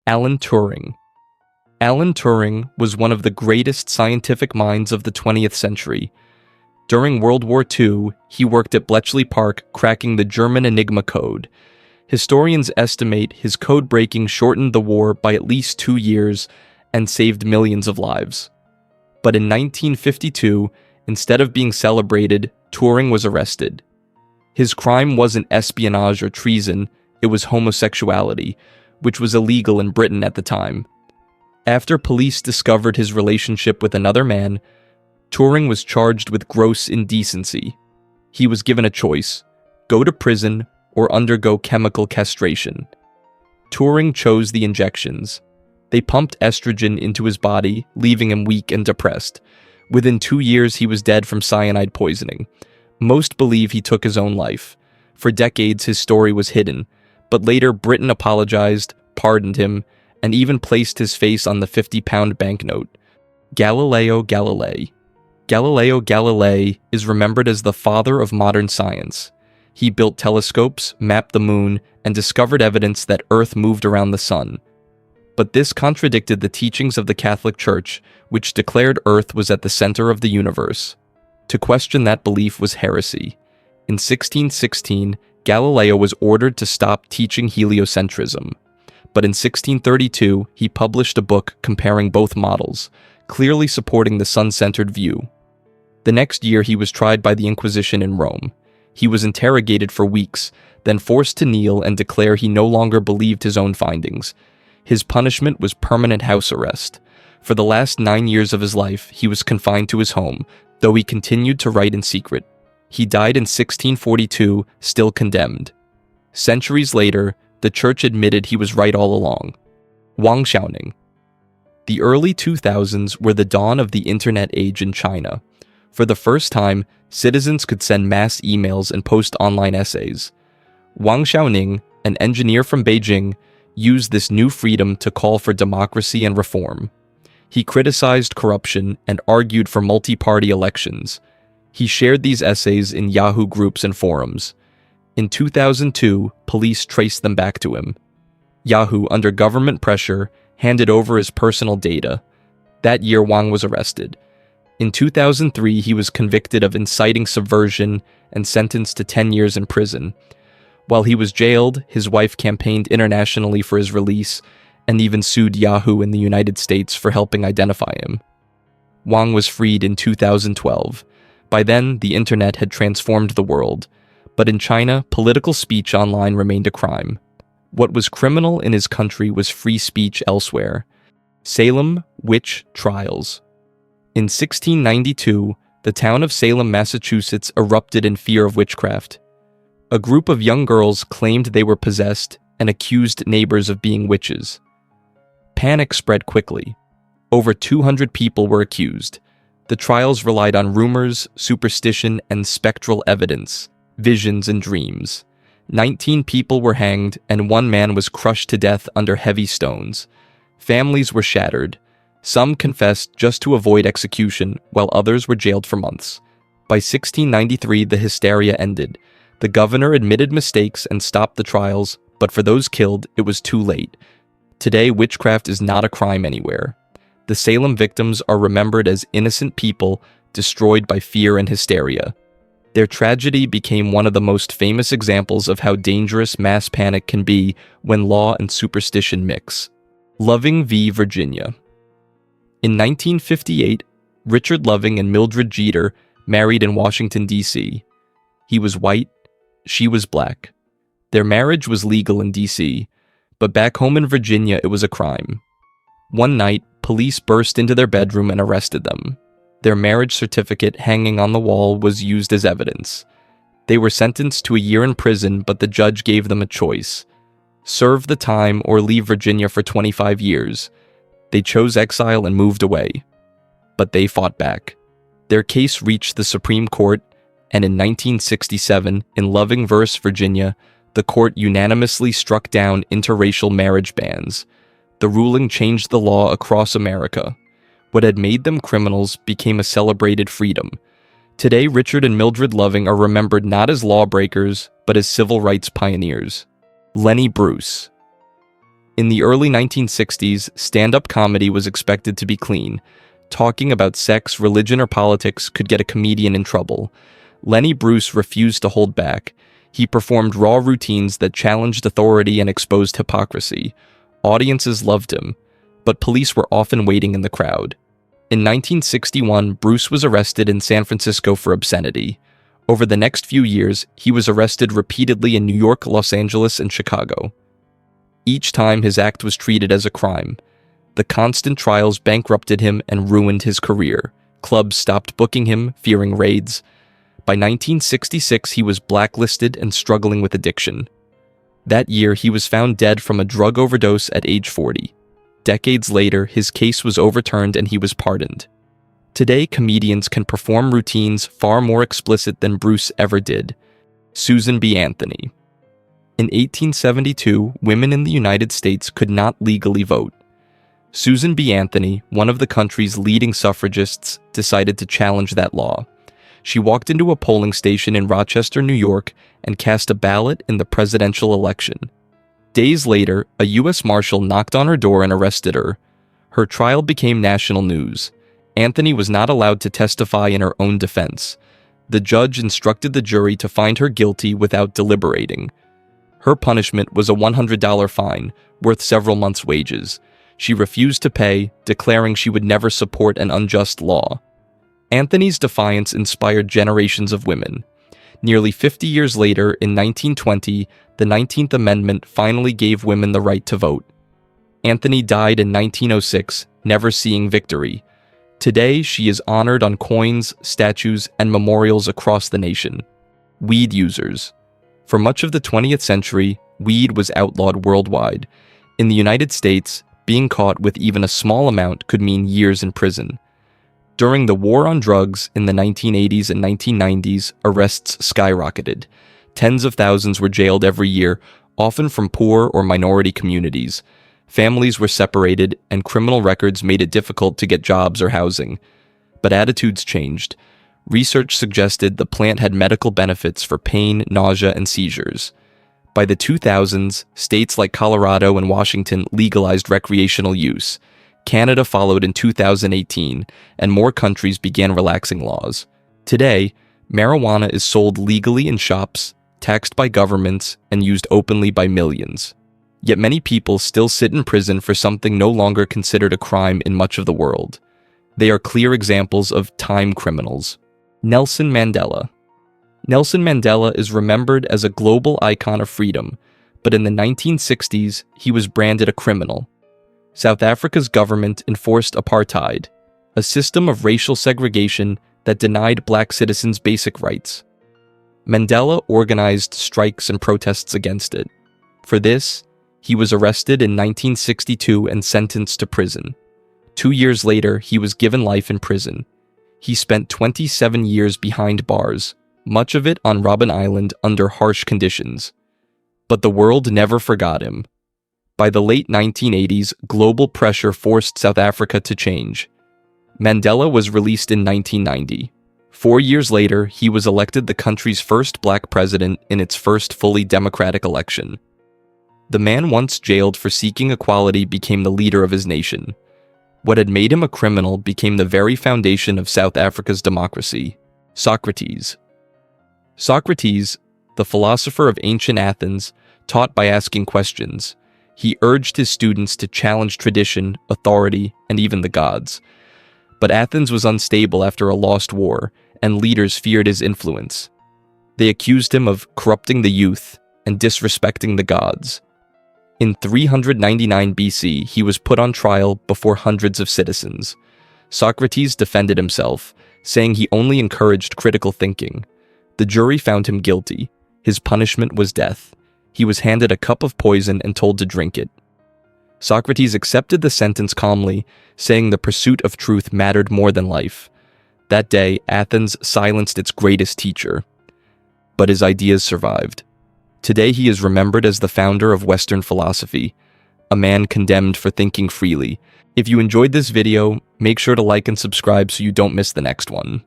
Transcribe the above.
Alan Turing. Alan Turing was one of the greatest scientific minds of the 20th century. During World War II, he worked at Bletchley Park cracking the German Enigma code. Historians estimate his code-breaking shortened the war by at least 2 years and saved millions of lives. But in 1952, instead of being celebrated, Turing was arrested. His crime wasn't espionage or treason, it was homosexuality, which was illegal in Britain at the time. After police discovered his relationship with another man, Turing was charged with gross indecency. He was given a choice: go to prison or undergo chemical castration. Turing chose the injections. They pumped estrogen into his body, leaving him weak and depressed. Within 2 years, he was dead from cyanide poisoning. Most believe he took his own life. For decades, his story was hidden, but later Britain apologized, pardoned him, and even placed his face on the 50-pound banknote. Galileo Galilei. Galileo Galilei is remembered as the father of modern science. He built telescopes, mapped the moon, and discovered evidence that Earth moved around the sun. But this contradicted the teachings of the Catholic Church, which declared Earth was at the center of the universe. To question that belief was heresy. In 1616, Galileo was ordered to stop teaching heliocentrism. But in 1632, he published a book comparing both models, clearly supporting the sun-centered view. The next year, he was tried by the Inquisition in Rome. He was interrogated for weeks, then forced to kneel and declare he no longer believed his own findings. His punishment was permanent house arrest. For the last 9 years of his life, he was confined to his home, though he continued to write in secret. He died in 1642, still condemned. Centuries later, the church admitted he was right all along. Wang Xiaoning. The early 2000s were the dawn of the internet age in China. For the first time, citizens could send mass emails and post online essays. Wang Xiaoning, an engineer from Beijing, used this new freedom to call for democracy and reform. He criticized corruption and argued for multi-party elections. He shared these essays in Yahoo groups and forums. In 2002, police traced them back to him. Yahoo, under government pressure, handed over his personal data. That year, Wang was arrested. In 2003, he was convicted of inciting subversion and sentenced to 10 years in prison. While he was jailed, his wife campaigned internationally for his release and even sued Yahoo in the United States for helping identify him. Wang was freed in 2012. By then, the internet had transformed the world. But in China, political speech online remained a crime. What was criminal in his country was free speech elsewhere. Salem witch trials. In 1692, the town of Salem, Massachusetts erupted in fear of witchcraft. A group of young girls claimed they were possessed and accused neighbors of being witches. Panic spread quickly. Over 200 people were accused. The trials relied on rumors, superstition, and spectral evidence, visions and dreams. 19 people were hanged, and 1 man was crushed to death under heavy stones. Families were shattered. Some confessed just to avoid execution, while others were jailed for months. By 1693, the hysteria ended. The governor admitted mistakes and stopped the trials, but for those killed, it was too late. Today, witchcraft is not a crime anywhere. The Salem victims are remembered as innocent people destroyed by fear and hysteria. Their tragedy became one of the most famous examples of how dangerous mass panic can be when law and superstition mix. Loving v. Virginia. In 1958, Richard Loving and Mildred Jeter married in Washington, D.C. He was white, she was black. Their marriage was legal in D.C., but back home in Virginia, it was a crime. One night, police burst into their bedroom and arrested them. Their marriage certificate hanging on the wall was used as evidence. They were sentenced to a year in prison, but the judge gave them a choice: serve the time or leave Virginia for 25 years. They chose exile and moved away. But they fought back. Their case reached the Supreme Court, and in 1967, in Loving v. Virginia, the court unanimously struck down interracial marriage bans. The ruling changed the law across America. What had made them criminals became a celebrated freedom. Today, Richard and Mildred Loving are remembered not as lawbreakers, but as civil rights pioneers. Lenny Bruce. In the early 1960s, stand-up comedy was expected to be clean. Talking about sex, religion, or politics could get a comedian in trouble. Lenny Bruce refused to hold back. He performed raw routines that challenged authority and exposed hypocrisy. Audiences loved him, but police were often waiting in the crowd. In 1961, Bruce was arrested in San Francisco for obscenity. Over the next few years, he was arrested repeatedly in New York, Los Angeles, and Chicago. Each time his act was treated as a crime. The constant trials bankrupted him and ruined his career. Clubs stopped booking him, fearing raids. By 1966, he was blacklisted and struggling with addiction. That year, he was found dead from a drug overdose at age 40. Decades later, his case was overturned and he was pardoned. Today, comedians can perform routines far more explicit than Bruce ever did. Susan B. Anthony. In 1872, women in the United States could not legally vote. Susan B. Anthony, one of the country's leading suffragists, decided to challenge that law. She walked into a polling station in Rochester, New York, and cast a ballot in the presidential election. Days later, a U.S. Marshal knocked on her door and arrested her. Her trial became national news. Anthony was not allowed to testify in her own defense. The judge instructed the jury to find her guilty without deliberating. Her punishment was a $100 fine, worth several months' wages. She refused to pay, declaring she would never support an unjust law. Anthony's defiance inspired generations of women. Nearly 50 years later, in 1920, the 19th Amendment finally gave women the right to vote. Anthony died in 1906, never seeing victory. Today, she is honored on coins, statues, and memorials across the nation. Weed users. For much of the 20th century, weed was outlawed worldwide. In the United States, being caught with even a small amount could mean years in prison. During the war on drugs in the 1980s and 1990s, arrests skyrocketed. Tens of thousands were jailed every year, often from poor or minority communities. Families were separated, and criminal records made it difficult to get jobs or housing. But attitudes changed. Research suggested the plant had medical benefits for pain, nausea, and seizures. By the 2000s, states like Colorado and Washington legalized recreational use. Canada followed in 2018, and more countries began relaxing laws. Today, marijuana is sold legally in shops, taxed by governments, and used openly by millions. Yet many people still sit in prison for something no longer considered a crime in much of the world. They are clear examples of time criminals. Nelson Mandela. Nelson Mandela is remembered as a global icon of freedom, but in the 1960s, he was branded a criminal. South Africa's government enforced apartheid, a system of racial segregation that denied black citizens basic rights. Mandela organized strikes and protests against it. For this, he was arrested in 1962 and sentenced to prison. 2 years later, he was given life in prison. He spent 27 years behind bars, much of it on Robben Island under harsh conditions. But the world never forgot him. By the late 1980s, global pressure forced South Africa to change. Mandela was released in 1990. 4 years later, he was elected the country's first black president in its first fully democratic election. The man once jailed for seeking equality became the leader of his nation. What had made him a criminal became the very foundation of South Africa's democracy. Socrates. Socrates, the philosopher of ancient Athens, taught by asking questions. He urged his students to challenge tradition, authority, and even the gods. But Athens was unstable after a lost war, and leaders feared his influence. They accused him of corrupting the youth and disrespecting the gods. In 399 BC, he was put on trial before hundreds of citizens. Socrates defended himself, saying he only encouraged critical thinking. The jury found him guilty. His punishment was death. He was handed a cup of poison and told to drink it. Socrates accepted the sentence calmly, saying the pursuit of truth mattered more than life. That day, Athens silenced its greatest teacher. But his ideas survived. Today he is remembered as the founder of Western philosophy, a man condemned for thinking freely. If you enjoyed this video, make sure to like and subscribe so you don't miss the next one.